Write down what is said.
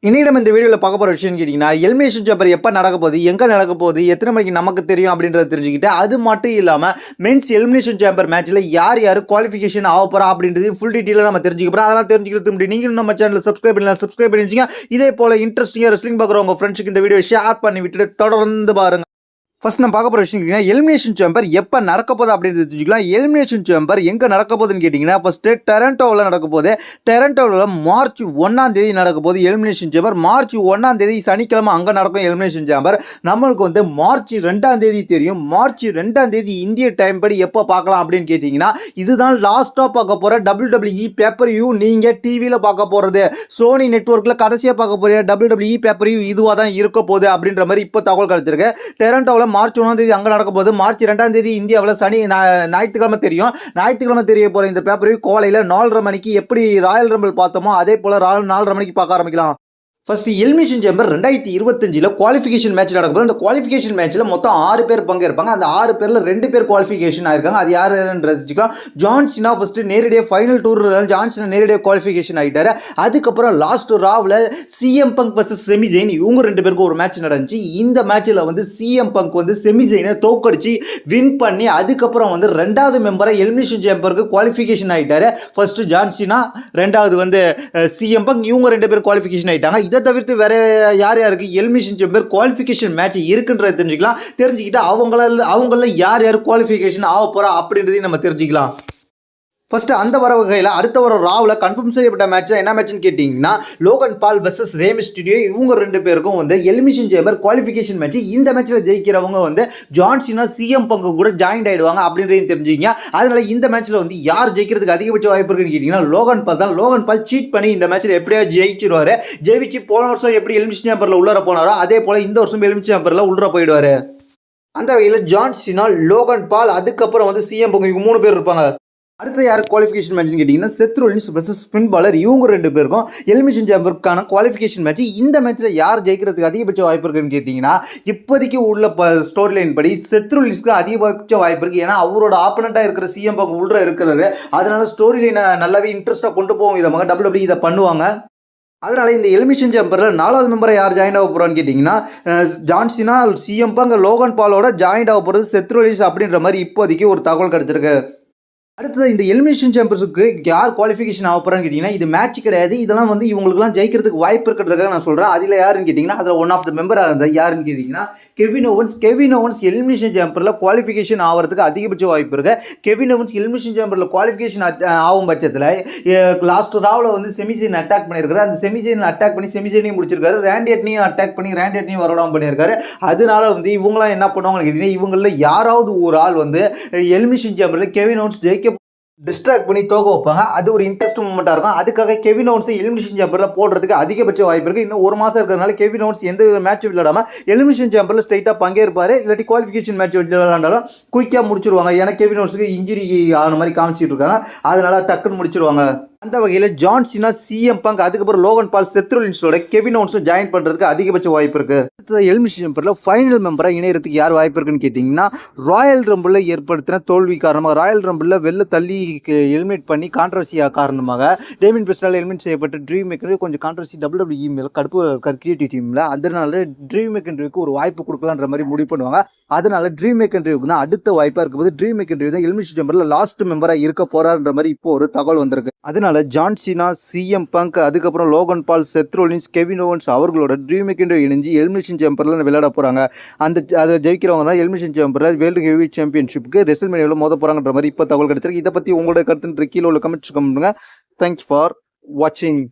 இன்னைக்கு நம்ம இந்த வீடியோவில் பார்க்க போகிற விஷயம் கேட்டிங்கன்னா எலிமினேஷன் சேம்பர் எப்போ நடக்க போகுது, எங்கே நடக்க போகுது, எத்தனை மணிக்கு நமக்கு தெரியும் அப்படின்றத தெரிஞ்சுக்கிட்டு, அது மட்டும் இல்லாமல் மென்ஸ் எலிமினேஷன் சேம்பர் மேட்ச்சில் யார் யார் குவாலிஃபிகேஷன் ஆக போகிறா அப்படின்றது ஃபுல் டீட்டெயிலாக நம்ம தெரிஞ்சுக்க போகிறோம். அதெல்லாம் தெரிஞ்சுக்கிறது முடியும். நீங்களும் நம்ம சேனலில் சப்ஸ்கிரைப் பண்ணி வச்சுங்க. இதே போல் இன்ட்ரெஸ்டிங்காக ரெஸ்லிங் பார்க்குற உங்கள் ஃப்ரெண்ட்ஸுக்கு இந்த வீடியோ ஷேர் பண்ணி விட்டுட்டு தொடர்ந்து பாருங்கள். ஃபர்ஸ்ட் நம்ம பார்க்க போகிற விஷயம் கேட்டிங்கன்னா எலிமினேஷன் சேம்பர் எப்போ நடக்க போகுது அப்படின்றது தெரிஞ்சுக்கலாம். எலிமினேஷன் சேம்பர் எங்கே நடக்க போகுதுன்னு கேட்டிங்கன்னா ஃபஸ்ட்டு டொரண்டோவில் நடக்க போகுது. டொரண்டோவில் மார்ச் 1ஆம் தேதி நடக்க போகுது எலிமினேஷன் சேம்பர். மார்ச் 1ஆம் தேதி சனிக்கிழமை அங்கே நடக்கும் எலிமினேஷன் சேம்பர். நம்மளுக்கு வந்து மார்ச் 2ஆம் தேதி தெரியும். மார்ச் 2ஆம் தேதி இந்திய டைம் படி எப்போ பார்க்கலாம் அப்படின்னு கேட்டிங்கன்னா இதுதான் லாஸ்ட்டாக பார்க்க போகிற WWE பேப்பர் வியூ. நீங்கள் டிவியில் பார்க்க போகிறது, சோனி நெட்வொர்க்கில் கடைசியாக பார்க்க போகிற WWE பேப்பர் வியூ இதுவாக தான் இருக்க போகுது அப்படின்ற மாதிரி இப்போ தகவல் கிடைச்சிருக்கு. டொரண்டோவில் மார்ச் 1ஆம் தேதி அங்கே நடக்க போகுது. மார்ச் 2ஆம் தேதி இந்தியாவில் ஞாயிற்றுக்கிழமை தெரியும். ஞாயிற்றுக்கிழமை தெரிய போகிற இந்த பேப்பர் கோலையில் 4:30 மணிக்கு எப்படி ராயல் ரம்பிள் பார்த்தோமோ அதே போல் 4:30 மணிக்கு பார்க்க ஆரம்பிக்கலாம். First elimination chamber 2025 qualification match நடக்கும்போது அந்த குவாலிஃபிகேஷன் மேட்ச்சில் மொத்தம் 6 பேர் பங்கேற்பாங்க. அந்த 6 பேரில் 2 பேர் குவாலிஃபிகேஷன் ஆயிருக்காங்க. அது யாருன்றதுக்கு ஜான் சினா ஃபர்ஸ்ட் நேரடியாக ஃபைனல் டூர் ஜான் சினா நேரடியாக குவாலிஃபிகேஷன் ஆகிட்டாரு. அதுக்கப்புறம் லாஸ்ட் ராவில் CM Punk versus Sami Zayn இவங்க 2 பேருக்கும் ஒரு மேட்ச் நடந்துச்சு. இந்த மேட்ச்சில் வந்து சிஎம் பங்க் வந்து செமி ஜெயினை தோக்கடிச்சு வின் பண்ணி அதுக்கப்புறம் வந்து 2வது மெம்பராக எலிமினேஷன் சேம்பருக்கு குவாலிஃபிகேஷன் ஆகிட்டாரு. ஃபர்ஸ்ட் ஜான் சினா, 2வது வந்து சிஎம் பங்க் இவங்க 2 பேர் குவாலிஃபிகேஷன் ஆகிட்டாங்க. இதை தவிர்த்து வேற யார் யாருக்கு எலிமினேஷன் சேம்பர் குவாலிஃபிகேஷன் மேட்ச் இருக்குன்றதை தெரிஞ்சுக்கிட்டு அவங்கள யார் யார் குவாலிஃபிகேஷன் ஆக போறா அப்படின்றதையும் நம்ம தெரிஞ்சுக்கலாம். ஃபர்ஸ்ட் அந்த வர வகையில் அடுத்த வர ராவில் கன்ஃபார்ம் செய்யப்பட்ட மேட்ச் என்ன மேட்ச்னு கேட்டிங்கன்னா லோகன் பால் வர்சஸ் ரே மிஸ்டீரியோ இவங்க 2 பேருக்கும் வந்து எலிமினேஷன் சேம்பர் குவாலிஃபிகேஷன் மேட்ச். இந்த மேட்ச்சில் ஜெயிக்கிறவங்க வந்து ஜான் சினா சிஎம் பங்கு கூட ஜாயின் ஆகிடுவாங்க அப்படின்றதையும் தெரிஞ்சுக்கிங்க. அதனால இந்த மேட்ச்சில் வந்து யார் ஜெயிக்கிறதுக்கு அதிகபட்ச வாய்ப்பு இருக்குன்னு கேட்டிங்கன்னா லோகன் பால் தான். லோகன் பால் சீட் பண்ணி இந்த மேட்ச்சில் எப்படியாவது ஜெயிச்சிருவார். ஜெயிச்சு போன வருஷம் எப்படி எலிமினேஷன் சேம்பரில் உள்ளர போனாரோ அதே போல் இந்த வருஷம் எலிமினேஷன் சேம்பரில் உள்ளர போயிடுவார். அந்த வகையில் ஜான் சினா, லோகன் பால், அதுக்கப்புறம் வந்து சிஎம் பங்கு இவங்க 3 பேர் இருப்பாங்க. அடுத்த யார் குவாலிஃபிகேஷன் மேட்ச்னு கேட்டிங்கன்னா செத் ரோலின்ஸ் வர்சஸ் ஃபின் பாலர் இவங்க 2 பேருக்கும் எலிமினேஷன் சேம்பருக்கான குவாலிஃபிகேஷன் மேட்ச். இந்த மேட்ச்சில் யார் ஜெயிக்கிறதுக்கு அதிகபட்ச வாய்ப்பு இருக்குன்னு கேட்டிங்கன்னா இப்போதைக்கு உள்ள ஸ்டோரி லைன் படி செத் ரோலின்ஸ்க்கு அதிகபட்ச வாய்ப்பு இருக்குது. ஏன்னா அவரோட ஆப்பனண்ட்டாக இருக்கிற சிஎம் பங்கு உள்ள இருக்கிறாரு. அதனால ஸ்டோரி லைனை நல்லாவே இன்ட்ரெஸ்ட்டாக கொண்டு போகும் விதமாக WWE இதை பண்ணுவாங்க. அதனால இந்த எலிமினேஷன் சேம்பரில் 4வது மெம்பரை யார் ஜாயின் ஆக போகிறான்னு கேட்டிங்கன்னா John Cena, CM bunk, Logan பாலோட ஜாயின் ஆக போகிறது செத் ரோலின்ஸ் அப்படின்ற மாதிரி இப்போதைக்கு ஒரு தகவல் கிடைச்சிருக்கு. அடுத்தது இந்த எலிமினேஷன் சேம்பர்ஸுக்கு யார் குவாலிஃபிகேஷன் ஆக போகிறான்னு கேட்டிங்கன்னா இது மேட்ச் கிடையாது. இதெல்லாம் வந்து இவங்களுக்குலாம் ஜெயிக்கிறதுக்கு வாய்ப்பு இருக்கிறதுக்காக நான் சொல்கிறேன். அதில் யாருன்னு கேட்டிங்கன்னா அதில் ஒன் ஆஃப் த மெம்பராக இருந்தால் யாருன்னு கேட்டிங்கன்னா கெவின் ஓவன்ஸ் எலிமினேஷன் சேம்பரில் குவாலிஃபிகேஷன் ஆகிறதுக்கு அதிகபட்ச வாய்ப்பு இருக்குது. கெவின் ஓவன்ஸ் எலிமினேஷன் சேம்பரில் குவாலிஃபிகேஷன் ஆகும் பட்சத்தில் லாஸ்ட் ராவில் வந்து செமிஜெயின் அட்டாக் பண்ணியிருக்காரு. அந்த செமிஜெயின் அட்டாக் பண்ணி செமிஜெயினையும் முடிச்சிருக்காரு. ரேண்டியட்னையும் அட்டாக் பண்ணி ரேண்டியட்னையும் வரடாமல் பண்ணியிருக்காரு. அதனால வந்து இவங்களாம் என்ன பண்ணுவாங்கன்னு கேட்டிங்கன்னா இவங்களில் யாராவது ஒரு ஆள் வந்து எலிமினேஷன் சேம்பரில் கெவின் ஓவன்ஸ் ஜெயிக்க டிஸ்ட்ராக்ட் பண்ணி தோக்க வைப்பாங்க. அது ஒரு இன்ட்ரெஸ்ட் மூமெண்ட்டாக இருக்கும். அதுக்காக கெவின் ஓவன்ஸை எலிமினேஷன் சேம்பரில் போடுறதுக்கு அதிகபட்ச வாய்ப்பு இருக்குது. இன்னும் 1 மாதம் இருக்கிறதுனால கெவின் ஓவன்ஸ் எந்த மேட்ச் விளையாடாமல் எலிமினேஷன் சேம்பரில் ஸ்ட்ரைட்டாக பங்கேற்பார். இல்லாட்டி குவாலிஃபிகேஷன் மேட்ச் விளையாண்டாலும் குயிக்காக முடிச்சிருவாங்க. ஏன்னா கெவின் ஓவன்ஸுக்கு இன்ஜுரி ஆன மாதிரி காமிச்சிட்டு இருக்காங்க. அதனால டக்குன்னு முடிச்சிருவாங்க. அந்த வகையில் ஜான் சினா, சிஎம் பங்க், அதுக்கப்புறம் லோகன் பால், செத் ரோலின்ஸோட கெவின் ஓவன்ஸும் ஜாயின் பண்ணுறதுக்கு அதிகபட்ச வாய்ப்பு இருக்குது. அடுத்தது எலிமினேஷன் சேம்பரில் ஃபைனல் மெம்பராக இணையறதுக்கு யார் வாய்ப்பு இருக்குன்னு கேட்டிங்கன்னா ராயல் ரம்பிளில் ஏற்படுத்தின தோல்வி காரணமாக ராயல் ரம்பிளில் வெளில தள்ளி எலிமினேட் பண்ணி கான்ட்ரவர்சியாக காரணமாக டேமின் பிரிஸ்டால் எலிமினேட் செய்யப்பட்ட ட்ரீம் மேக்கர் கொஞ்சம் கான்ட்ரவர்சி WWE மேலே கடுப்பு கிரியேட்டிவ் டீமில். அதனால ட்ரீம் மேக்கருக்கு ஒரு வாய்ப்பு கொடுக்கலான்ற மாதிரி முடிவு பண்ணுவாங்க. அதனால ட்ரீம் மேக்கருக்கு தான் அடுத்த வாய்ப்பாக இருக்கும்போது ட்ரீம் மேக்கர் தான் எலிமினேஷன் சேம்பரில் லாஸ்ட் மெம்பராக இருக்க போறான்ற மாதிரி இப்போ ஒரு தகவல் வந்திருக்கு. அதனால ஜான் சினா, சிஎம் பங்க், அதுக்கப்புறம் Logan Paul, Seth Rollins, Kevin Owens அவர்களோட ட்ரீம் மேக்கர் இணைஞ்சு எலிமினேஷன் சேம்பரில் விளையாட போகிறாங்க. அதை ஜெயிக்கிறவங்க தான் எலிமினேஷன் சேம்பரில் வேர்ல்டு ஹெவி சாம்பியன்ஷிப்புக்கு ரெஸ்ல்மேனியாவில் மோத போகிறாங்கன்ற மாதிரி இப்போ தகவல் கிடைச்சிருக்கு. இதை பற்றி உங்களோட கருத்து கீழே உள்ள கமெண்ட்ஸ் பண்ணுங்க. தேங்க்ஸ் ஃபார் வாட்சிங்.